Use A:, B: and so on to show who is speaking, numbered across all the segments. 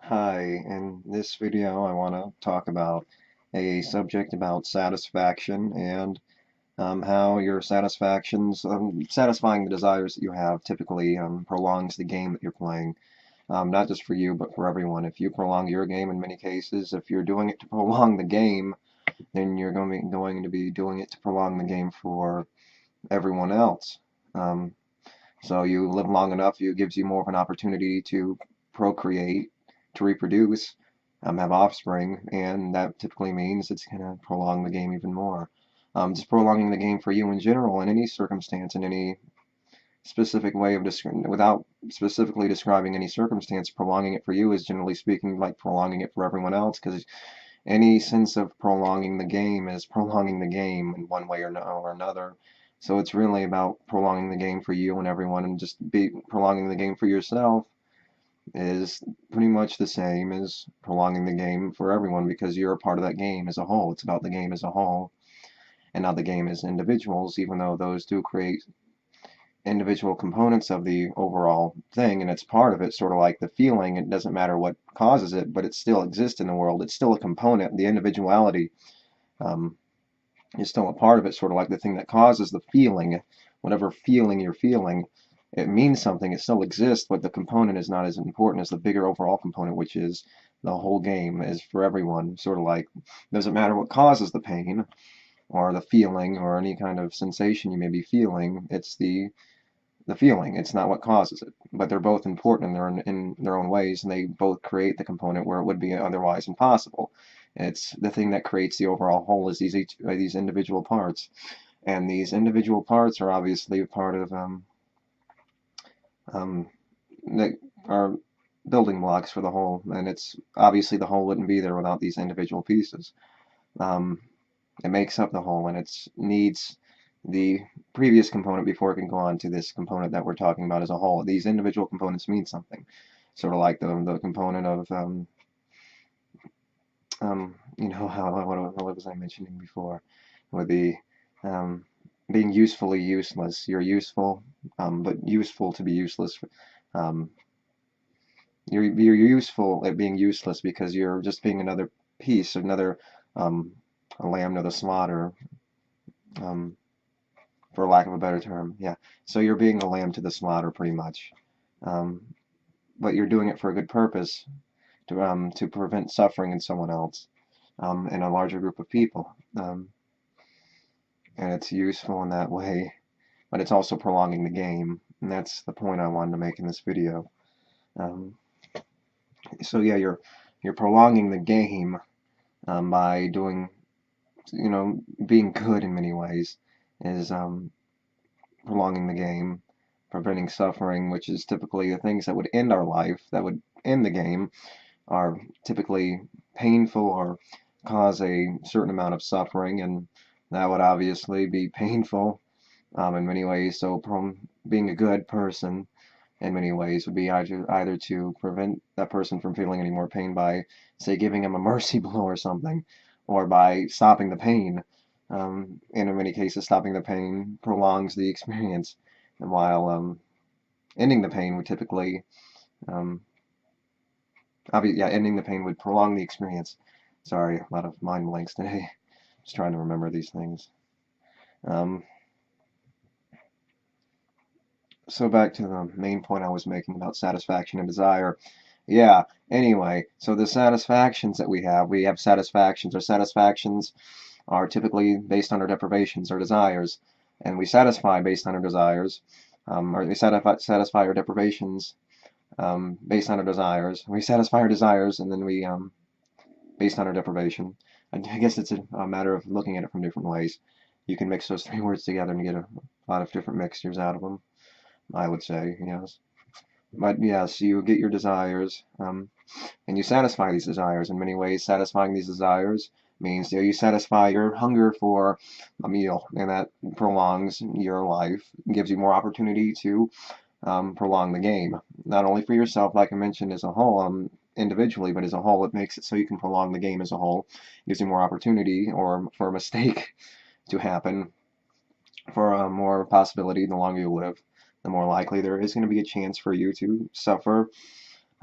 A: Hi, in this video I want to talk about a subject about satisfaction and how your satisfying the desires that you have typically prolongs the game that you're playing. Not just for you, but for everyone. If you prolong your game in many cases, if you're doing it to prolong the game, then you're going to be doing it to prolong the game for everyone else. Um, so you live long enough, it gives you more of an opportunity to procreate, to reproduce, have offspring, and that typically means it's going to prolong the game even more. Just prolonging the game for you in general, in any circumstance, in any specific way of without specifically describing any circumstance, prolonging it for you is generally speaking like prolonging it for everyone else, because any sense of prolonging the game is prolonging the game in one way or, no, or another. So it's really about prolonging the game for you and everyone, and just prolonging the game for yourself is pretty much the same as prolonging the game for everyone because you're a part of that game as a whole. It's about the game as a whole and not the game as individuals, even though those do create individual components of the overall thing, and it's part of it, sort of like the feeling. It doesn't matter what causes it, but it still exists in the world. It's still a component. The individuality um, is still a part of it, sort of like the thing that causes the feeling, whatever feeling you're feeling. It means something. It still exists, but the component is not as important as the bigger overall component, which is the whole game is for everyone. Sort of like, doesn't matter what causes the pain or the feeling or any kind of sensation you may be feeling. It's the feeling. It's not what causes it. But they're both important in their own ways, and they both create the component where it would be otherwise impossible. It's the thing that creates the overall whole is these individual parts, and these individual parts are obviously part of um, that are building blocks for the whole, and it's obviously the whole wouldn't be there without these individual pieces. Um, it makes up the whole, and it needs the previous component before it can go on to this component that we're talking about as a whole. These individual components mean something, sort of like the component of how what was I mentioning before with the um, being usefully useless. You're useful, but useful to be useless. Um, you're useful at being useless because you're just being another piece, another um, a lamb to the slaughter. Um, for lack of a better term. Yeah. So you're being a lamb to the slaughter, pretty much. Um, but you're doing it for a good purpose, to prevent suffering in someone else, in a larger group of people. And it's useful in that way, but it's also prolonging the game, and that's the point I wanted to make in this video. Um, so yeah, you're prolonging the game by doing, being good in many ways is prolonging the game, preventing suffering, which is typically the things that would end our life, that would end the game, are typically painful or cause a certain amount of suffering, and that would obviously be painful in many ways. So, being a good person in many ways would be either to prevent that person from feeling any more pain by, say, giving him a mercy blow or something, or by stopping the pain. And in many cases, stopping the pain prolongs the experience, and while ending the pain would typically, um, ending the pain would prolong the experience. Sorry, a lot of mind blanks today. Just trying to remember these things. Um, so back to the main point I was making about satisfaction and desire. Yeah, anyway, so the satisfactions that we have satisfactions. Our satisfactions are typically based on our deprivations, our desires, and we satisfy based on our desires, or we satisfy our deprivations based on our desires. We satisfy our desires, and then we based on our deprivation. I guess it's a matter of looking at it from different ways. You can mix those three words together and get a lot of different mixtures out of them, I would say, yes. But yes, you get your desires, and you satisfy these desires in many ways. Satisfying these desires means you satisfy your hunger for a meal, and that prolongs your life, gives you more opportunity to prolong the game. Not only for yourself, like I mentioned, as a whole, individually, but as a whole, it makes it so you can prolong the game as a whole. It gives you more opportunity or for a mistake to happen, for more possibility. The longer you live, the more likely there is going to be a chance for you to suffer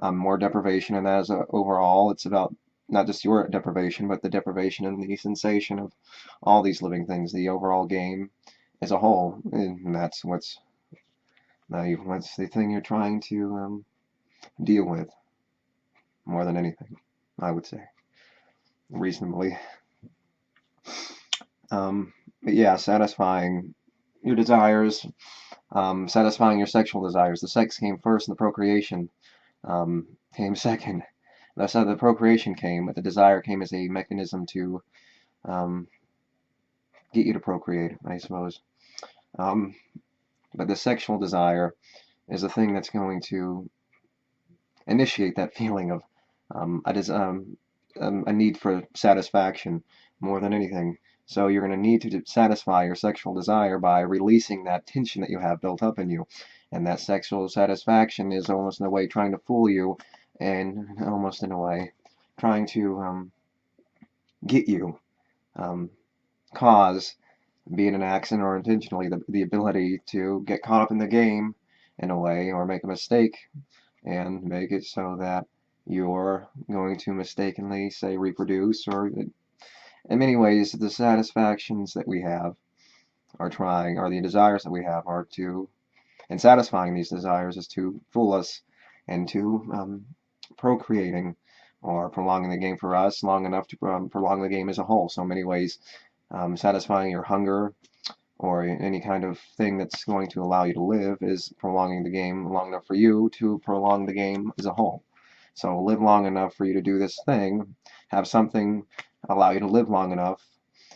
A: more deprivation, and as overall, it's about not just your deprivation, but the deprivation and the sensation of all these living things, the overall game as a whole, and that's what's the thing you're trying to deal with more than anything, I would say, reasonably. But yeah, satisfying your desires, satisfying your sexual desires. The sex came first, and the procreation came second. That's how the procreation came, but the desire came as a mechanism to um, get you to procreate, I suppose. Um, but the sexual desire is the thing that's going to initiate that feeling of a need for satisfaction more than anything. So you're going to need to satisfy your sexual desire by releasing that tension that you have built up in you. And that sexual satisfaction is almost in a way trying to fool you, and almost in a way trying to get you, um, cause, be it an accident or intentionally, the ability to get caught up in the game in a way, or make a mistake and make it so that you're going to mistakenly, say, reproduce, or in many ways, the satisfactions that we have or the desires that we have are to, and satisfying these desires is to fool us into procreating or prolonging the game for us long enough to prolong the game as a whole. So in many ways, satisfying your hunger or any kind of thing that's going to allow you to live is prolonging the game long enough for you to prolong the game as a whole. So live long enough for you to do this thing, have something allow you to live long enough,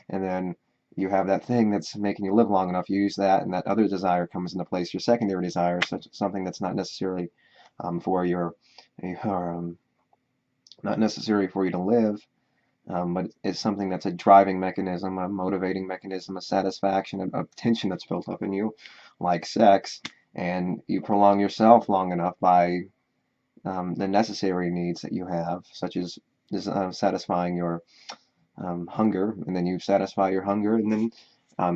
A: and then you have that thing that's making you live long enough, you use that, and that other desire comes into place, your secondary desire, something that's not necessarily for not necessary for you to live, but it's something that's a driving mechanism, a motivating mechanism, a satisfaction, a tension that's built up in you, like sex, and you prolong yourself long enough by the necessary needs that you have, such as satisfying your hunger, and then you satisfy your hunger, and then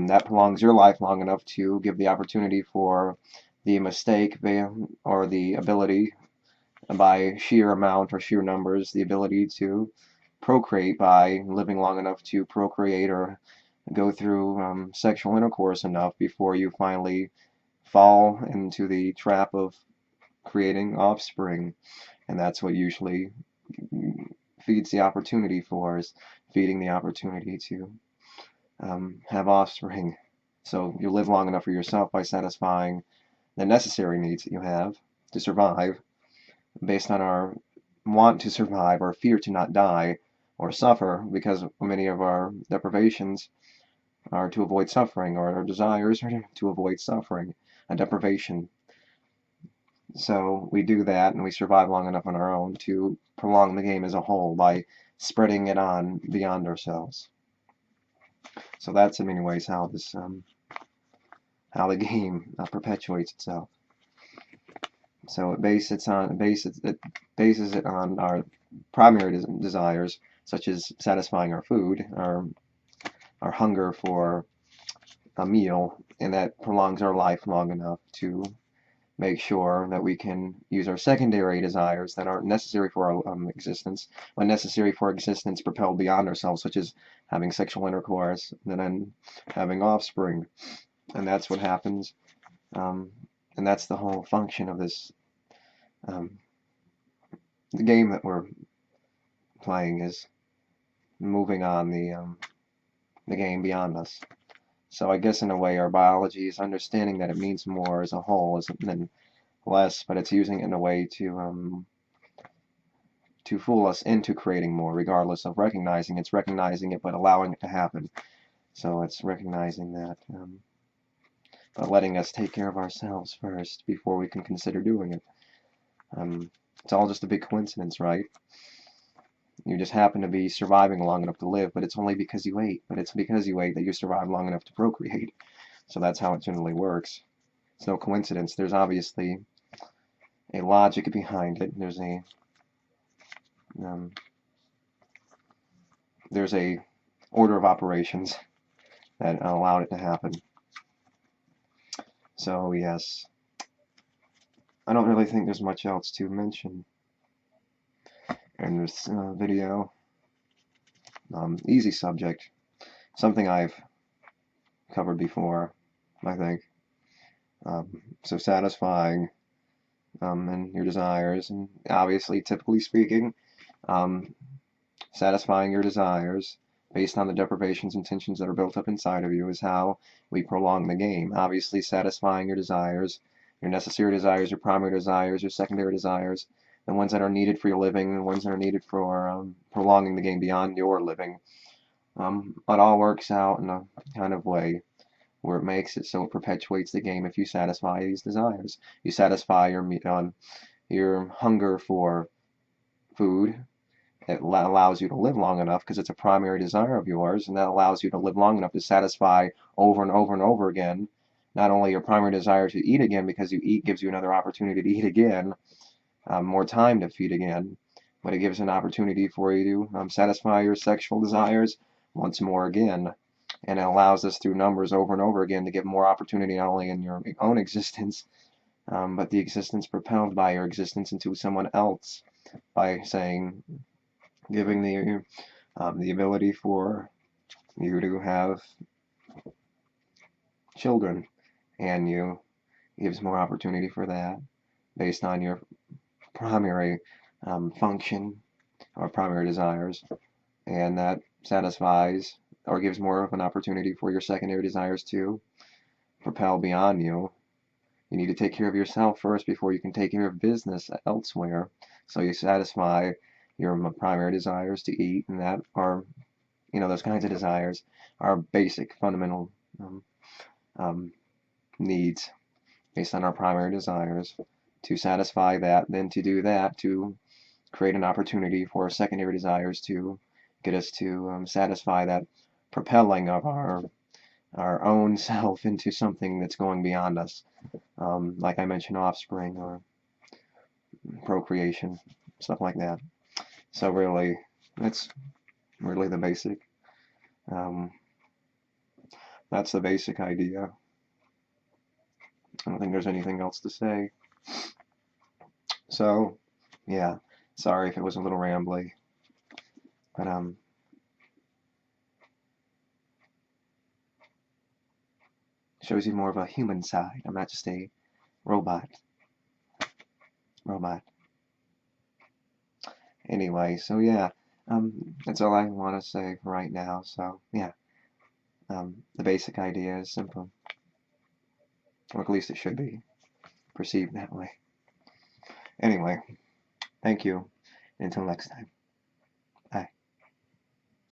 A: that prolongs your life long enough to give the opportunity for the mistake or the ability by sheer amount or sheer numbers, the ability to procreate by living long enough to procreate or go through sexual intercourse enough before you finally fall into the trap of creating offspring. And that's what usually feeds the opportunity for, is feeding the opportunity to have offspring. So you live long enough for yourself by satisfying the necessary needs that you have to survive based on our want to survive or fear to not die or suffer, because many of our deprivations are to avoid suffering, or our desires are to avoid suffering, a deprivation. So we do that, and we survive long enough on our own to prolong the game as a whole by spreading it on beyond ourselves. So that's in many ways how this how the game perpetuates itself. So it bases it on our primary desires, such as satisfying our food, our hunger for a meal, and that prolongs our life long enough to make sure that we can use our secondary desires that aren't necessary for our existence, but necessary for existence propelled beyond ourselves, such as having sexual intercourse and then having offspring. And that's what happens. And that's the whole function of this, the game that we're playing, is moving on the game beyond us. So I guess in a way our biology is understanding that it means more as a whole than less, but it's using it in a way to fool us into creating more, regardless of recognizing it's recognizing it, but allowing it to happen. So it's recognizing that, but letting us take care of ourselves first before we can consider doing it. It's all just a big coincidence, right? You just happen to be surviving long enough to live, but it's only because you ate. But it's because you ate that you survived long enough to procreate. So that's how it generally works. It's no coincidence. There's obviously a logic behind it. There's a order of operations that allowed it to happen. So yes, I don't really think there's much else to mention in this video. Easy subject, something I've covered before, I think. So satisfying and your desires, and obviously, typically speaking, um, satisfying your desires based on the deprivations and tensions that are built up inside of you is how we prolong the game. Obviously, satisfying your desires, your necessary desires, your primary desires, your secondary desires, the ones that are needed for your living, the ones that are needed for prolonging the game beyond your living. It all works out in a kind of way where it makes it so it perpetuates the game if you satisfy these desires. You satisfy your hunger for food. It allows you to live long enough because it's a primary desire of yours, and that allows you to live long enough to satisfy over and over and over again not only your primary desire to eat again, because you eat gives you another opportunity to eat again, more time to feed again, but it gives an opportunity for you to satisfy your sexual desires once more again. And it allows us through numbers over and over again to give more opportunity not only in your own existence, but the existence propelled by your existence into someone else, by giving the ability for you to have children, and you gives more opportunity for that based on your primary function or primary desires, and that satisfies or gives more of an opportunity for your secondary desires to propel beyond you. You need to take care of yourself first before you can take care of business elsewhere. So you satisfy your primary desires to eat, and that are, those kinds of desires are basic, fundamental needs based on our primary desires. To satisfy that, then to do that, to create an opportunity for secondary desires to get us to satisfy that propelling of our own self into something that's going beyond us, like I mentioned, offspring or procreation, stuff like that. So really, that's really the basic. That's the basic idea. I don't think there's anything else to say. So, yeah, sorry if it was a little rambly, but shows you more of a human side. I'm not just a robot. Anyway, so yeah, that's all I want to say right now. So yeah, the basic idea is simple, or at least it should be perceived that way. Anyway, thank you. Until next time.